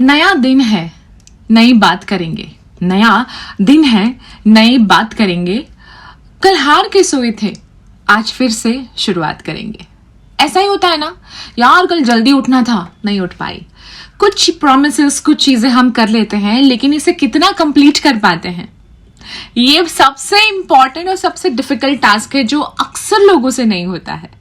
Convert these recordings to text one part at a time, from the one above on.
नया दिन है, नई बात करेंगे। नया दिन है, नई बात करेंगे। कल हार के सोए थे, आज फिर से शुरुआत करेंगे। ऐसा ही होता है ना यार, कल जल्दी उठना था, नहीं उठ पाई। कुछ प्रॉमिसेस, कुछ चीजें हम कर लेते हैं, लेकिन इसे कितना कंप्लीट कर पाते हैं, ये सबसे इंपॉर्टेंट और सबसे डिफिकल्ट टास्क है जो अक्सर लोगों से नहीं होता है।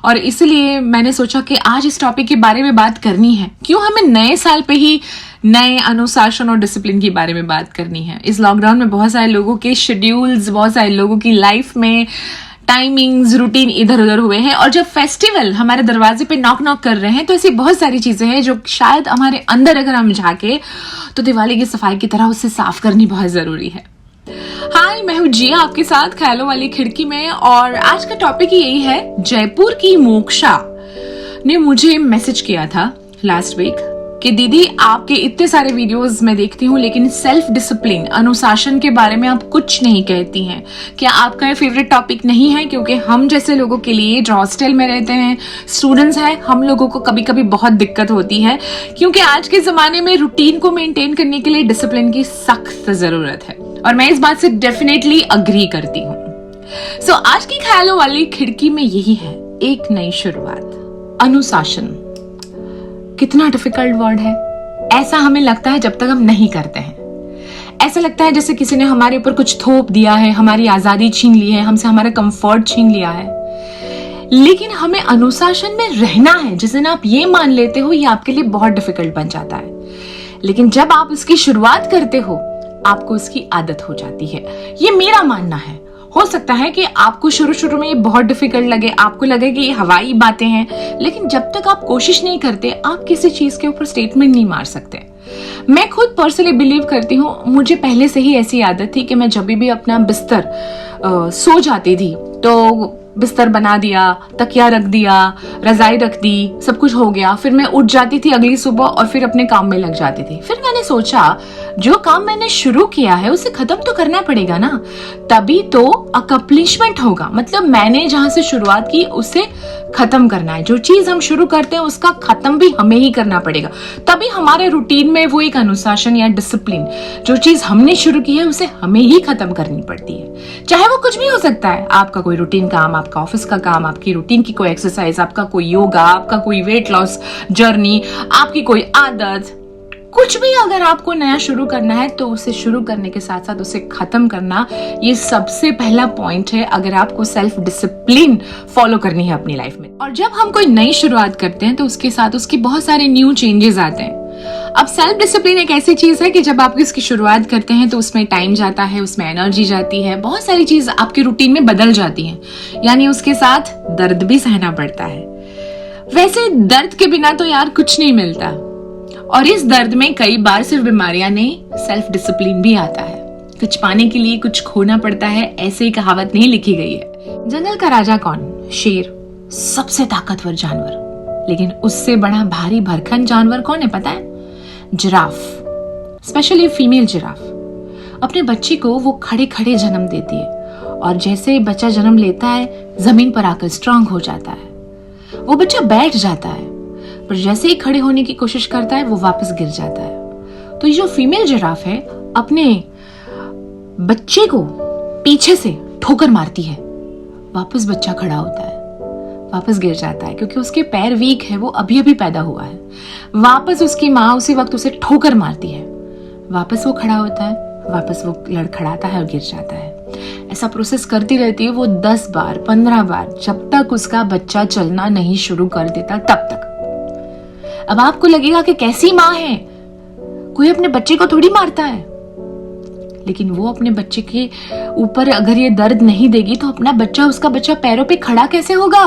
और इसलिए मैंने सोचा कि आज इस टॉपिक के बारे में बात करनी है। क्यों हमें नए साल पे ही नए अनुशासन और डिसिप्लिन के बारे में बात करनी है। इस लॉकडाउन में बहुत सारे लोगों के शेड्यूल्स, बहुत सारे लोगों की लाइफ में टाइमिंग्स, रूटीन इधर उधर हुए हैं। और जब फेस्टिवल हमारे दरवाजे पे नॉक नॉक कर रहे हैं, तो ऐसी बहुत सारी चीजें हैं जो शायद हमारे अंदर अगर हम झांके तो दिवाली की सफाई की तरह उससे साफ करनी बहुत जरूरी है। हाय, मैं हूँ जिया आपके साथ ख्यालों वाली खिड़की में। और आज का टॉपिक यही है। जयपुर की मोक्षा ने मुझे मैसेज किया था लास्ट वीक कि दीदी आपके इतने सारे वीडियोस मैं देखती हूँ, लेकिन सेल्फ डिसिप्लिन, अनुशासन के बारे में आप कुछ नहीं कहती हैं। क्या आपका ये फेवरेट टॉपिक नहीं है? क्योंकि हम जैसे लोगों के लिए जो हॉस्टल में रहते हैं, स्टूडेंट्स हैं, हम लोगों को कभी कभी बहुत दिक्कत होती है, क्योंकि आज के जमाने में रूटीन को मेंटेन करने के लिए डिसिप्लिन की सख्त जरूरत है। और मैं इस बात से डेफिनेटली अग्री करती हूँ। सो आज की ख्यालों वाली खिड़की में यही है, एक नई शुरुआत। अनुशासन कितना डिफिकल्ट वर्ड है। ऐसा हमें लगता है जब तक हम नहीं करते हैं। ऐसा लगता है जैसे किसी ने हमारे ऊपर कुछ थोप दिया है, हमारी आजादी छीन ली है, हमसे हमारा कंफर्ट छीन लिया है। लेकिन हमें अनुशासन में रहना है। जिस दिन आप ये मान लेते हो, ये आपके लिए बहुत डिफिकल्ट बन जाता है। लेकिन जब आप उसकी शुरुआत करते हो, आपको उसकी आदत हो जाती है। ये मेरा मानना है। हो सकता है कि आपको शुरू शुरू में ये बहुत डिफिकल्ट लगे, आपको लगे कि ये हवाई बातें हैं, लेकिन जब तक आप कोशिश नहीं करते, आप किसी चीज के ऊपर स्टेटमेंट नहीं मार सकते। मैं खुद पर्सनली बिलीव करती हूँ, मुझे पहले से ही ऐसी आदत थी कि मैं जब भी अपना बिस्तर सो जाती थी तो बिस्तर बना दिया, तकिया रख दिया, रजाई रख दी, सब कुछ हो गया, फिर मैं उठ जाती थी अगली सुबह और फिर अपने काम में लग जाती थी। फिर मैंने सोचा, जो काम मैंने शुरू किया है उसे खत्म तो करना पड़ेगा ना, तभी तो अकम्प्लिशमेंट होगा। मतलब मैंने जहां से शुरुआत की उसे खत्म करना है। जो चीज हम शुरू करते हैं उसका खत्म भी हमें ही करना पड़ेगा, तभी हमारे रूटीन में वो एक अनुशासन या डिसिप्लिन, जो चीज हमने शुरू की है उसे हमें ही खत्म करनी पड़ती है। चाहे वो कुछ भी हो सकता है, आपका कोई रूटीन काम, आपका ऑफिस का काम, आपकी रूटीन की कोई एक्सरसाइज, आपका कोई योगा, आपका कोई वेट लॉस जर्नी, आपकी कोई आदत, कुछ भी अगर आपको नया शुरू करना है तो उसे शुरू करने के साथ साथ उसे खत्म करना, ये सबसे पहला पॉइंट है अगर आपको सेल्फ डिसिप्लिन फॉलो करनी है अपनी लाइफ में। और जब हम कोई नई शुरुआत करते हैं तो उसके साथ उसकी बहुत सारे न्यू चेंजेस आते हैं। अब सेल्फ डिसिप्लिन एक ऐसी चीज है कि जब आप इसकी शुरुआत करते हैं तो उसमें टाइम जाता है, उसमें एनर्जी जाती है, बहुत सारी चीज आपकी रूटीन में बदल जाती हैं, यानी उसके साथ दर्द भी सहना पड़ता है। वैसे दर्द के बिना तो यार कुछ नहीं मिलता, और इस दर्द में कई बार सिर्फ बीमारियां नहीं, सेल्फ डिसिप्लिन भी आता है। कुछ पाने के लिए कुछ खोना पड़ता है, ऐसे ही कहावत नहीं लिखी गई है। जंगल का राजा कौन? शेर, सबसे ताकतवर जानवर। लेकिन उससे बड़ा भारी भरकम जानवर कौन है पता है? Giraffe, specially female giraffe. अपने बच्चे को वो खड़े खड़े जन्म देती है, और जैसे बच्चा जन्म लेता है जमीन पर आकर स्ट्रांग हो जाता है। वो बच्चा बैठ जाता है, पर जैसे ही खड़े होने की कोशिश करता है वो वापस गिर जाता है। तो ये जो फीमेल जिराफ है, अपने बच्चे को पीछे से ठोकर मारती है, वापस बच्चा खड़ा होता है, वापस गिर जाता है, क्योंकि उसके पैर वीक है, वो अभी अभी पैदा हुआ है। वापस उसकी माँ उसी वक्त उसे ठोकर मारती है, वापस वो खड़ा होता है, वापस वो लड़खड़ाता है और गिर जाता है। ऐसा प्रोसेस करती रहती है वो 10 बार 15 बार, जब तक उसका बच्चा चलना नहीं शुरू कर देता तब तक। अब आपको लगेगा कि कैसी माँ है, कोई अपने बच्चे को थोड़ी मारता है, लेकिन वो अपने बच्चे के ऊपर अगर ये दर्द नहीं देगी तो अपना बच्चा, उसका बच्चा पैरों पे खड़ा कैसे होगा?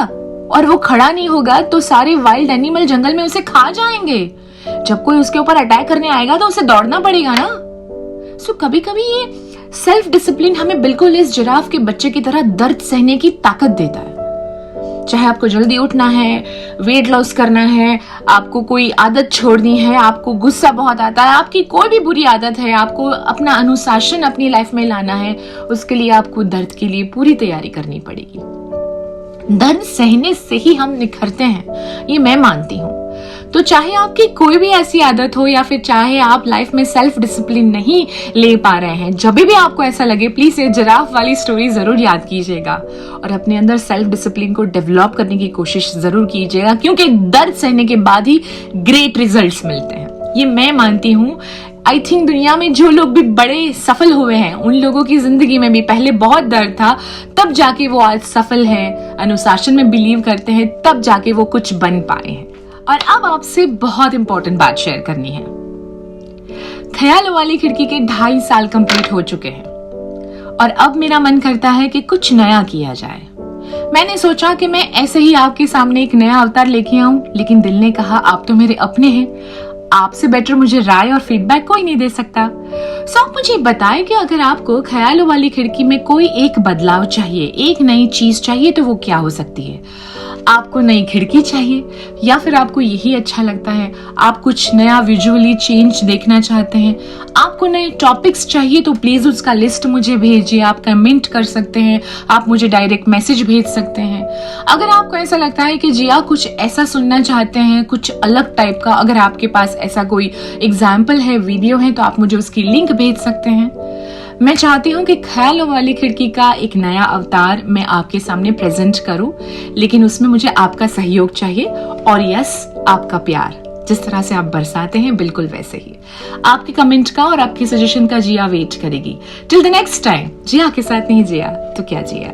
और वो खड़ा नहीं होगा तो सारे वाइल्ड एनिमल जंगल में उसे खा जाएंगे। जब कोई उसके ऊपर अटैक करने आएगा तो उसे दौड़ना पड़ेगा ना। सो कभी कभी ये सेल्फ डिसिप्लिन हमें बिल्कुल इस जिराफ के बच्चे की तरह दर्द सहने की ताकत देता है। चाहे आपको जल्दी उठना है, वेट लॉस करना है, आपको कोई आदत छोड़नी है, आपको गुस्सा बहुत आता है, आपकी कोई भी बुरी आदत है, आपको अपना अनुशासन अपनी लाइफ में लाना है, उसके लिए आपको दर्द के लिए पूरी तैयारी करनी पड़ेगी। दर्द सहने से ही हम निखरते हैं, ये मैं मानती हूँ। तो चाहे आपकी कोई भी ऐसी आदत हो या फिर चाहे आप लाइफ में सेल्फ डिसिप्लिन नहीं ले पा रहे हैं, जब भी आपको ऐसा लगे प्लीज ये जिराफ वाली स्टोरी जरूर याद कीजिएगा और अपने अंदर सेल्फ डिसिप्लिन को डेवलप करने की कोशिश जरूर कीजिएगा, क्योंकि दर्द सहने के बाद ही ग्रेट रिजल्ट्स मिलते हैं। ये मैं मानती हूँ। आई थिंक दुनिया में जो लोग भी बड़े सफल हुए हैं उन लोगों की जिंदगी में भी पहले बहुत दर्द था, तब जाके वो आज सफल हैं, अनुशासन में बिलीव करते हैं, तब जाके वो कुछ बन पाए हैं। और अब आपसे बहुत इंपॉर्टेंट बात शेयर करनी है। ख्याल वाली खिड़की के 2.5 साल कंप्लीट हो चुके हैं और अब मेरा मन करता है कि कुछ नया किया जाए। मैंने सोचा कि मैं ऐसे ही आपके सामने एक नया अवतार लेके आऊं, लेकिन दिल ने कहा आप तो मेरे अपने हैं, आपसे बेटर मुझे राय और फीडबैक कोई नहीं दे सकता। सो आप मुझे बताएं कि अगर आपको ख्यालों वाली खिड़की में कोई एक बदलाव चाहिए, एक नई चीज चाहिए, तो वो क्या हो सकती है? आपको नई खिड़की चाहिए या फिर आपको यही अच्छा लगता है, आप कुछ नया विजुअली चेंज देखना चाहते हैं, आपको नए टॉपिक्स चाहिए, तो प्लीज उसका लिस्ट मुझे भेजिए। आप कमेंट कर सकते हैं, आप मुझे डायरेक्ट मैसेज भेज सकते हैं। अगर आपको ऐसा लगता है कि जिया कुछ ऐसा सुनना चाहते हैं, कुछ अलग टाइप का, अगर आपके पास ऐसा कोई एग्जाम्पल है, वीडियो है, तो आप मुझे उसकी लिंक भेज सकते हैं। मैं चाहती हूँ कि ख्यालों वाली खिड़की का एक नया अवतार मैं आपके सामने प्रेजेंट करूं, लेकिन उसमें मुझे आपका सहयोग चाहिए और यस, आपका प्यार। जिस तरह से आप बरसाते हैं बिल्कुल वैसे ही। आपके कमेंट का और आपके सजेशन का जिया वेट करेगी। टिल द नेक्स्ट टाइम, जिया के साथ नहीं जिया तो क्या जिया।